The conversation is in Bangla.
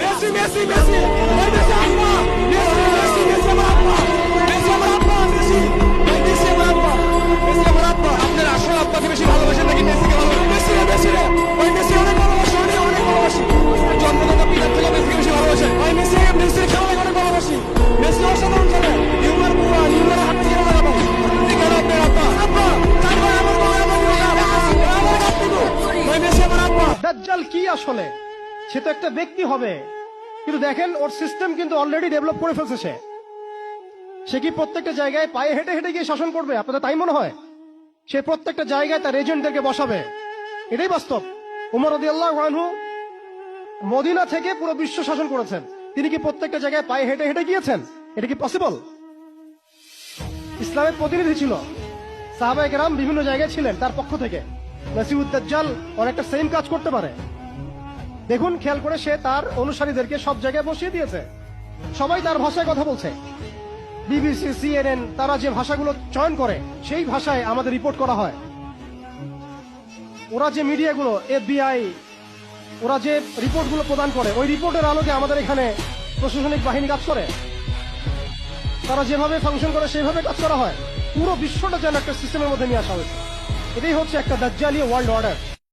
মেসি মেসি মেসি ভাই মেসি আব্বা মেসি মেসি মেসি আমার আব্বা মেসি আমার আব্বা মেসি ভাই মেসি আমার আব্বা মেসি আমার আব্বা আপনার আসল আব্বাকে বেশি ভালোবাসেন নাকি মেসিকে ভালোবাসেন মেসি রে মেসি রে ভাই মেসি অনেক ভালোবাসি অনেক ভালোবাসি জন্মদাতা পিতার থেকে মেসিকে বেশি ভালোবাসেন ভাই মেসি মেসি খেলা অনেক ভালোবাসি মেসি অসাধারণ খেলে নিউমার পুরা নিউমার হাত থেকে লাগাবো ঠিক আছে আপনার আব্বা আব্বা তারপর আমার ভাই মেসি আমার আব্বা দাজ্জাল কি আসলে? সে তো একটা ব্যক্তি হবে, কিন্তু দেখেন ওর সিস্টেম কিন্তু অলরেডি ডেভেলপ করে ফেলছে। সে কি প্রত্যেকটা জায়গায় পায়ে হেঁটে হেঁটে গিয়ে শাসন করবে? আপনাদের তাই মনে হয়? সে প্রত্যেকটা জায়গায় তার এজেন্টদেরকে বসাবে, এটাই বাস্তব। ওমর রাদিয়াল্লাহু আনহু মদিনা থেকে পুরো বিশ্ব শাসন করেছেন, তিনি কি প্রত্যেকটা জায়গায় পায়ে হেঁটে হেঁটে গিয়েছেন? এটা কি পসিবল? ইসলামের প্রতিনিধি ছিল, সাহাবায়ে কেরাম বিভিন্ন জায়গায় ছিলেন তার পক্ষ থেকে। মাসিহুদ দাজ্জাল অনেকটা সেম কাজ করতে পারে। দেখুন, খেয়াল করে সে তার অনুসারীদেরকে সব জায়গায় বসিয়ে দিয়েছে, সবাই তার ভাষায় কথা বলছে। বিবিসি, সিএনএন, তারা যে ভাষাগুলো চয়ন করে সেই ভাষায় আমাদের রিপোর্ট করা হয়। ওরা যে মিডিয়াগুলো, FBI, ওরা যে রিপোর্টগুলো প্রদান করে, ওই রিপোর্টের আলোকে আমাদের এখানে প্রশাসনিক বাহিনী কাজ করে। তারা যেভাবে ফাংশন করে সেইভাবে কাজ করা হয়। পুরো বিশ্বটা যেন একটা সিস্টেমের মধ্যে নিয়ে আসা হয়েছে। এটাই হচ্ছে একটা দাজ্জালীয় ওয়ার্ল্ড অর্ডার।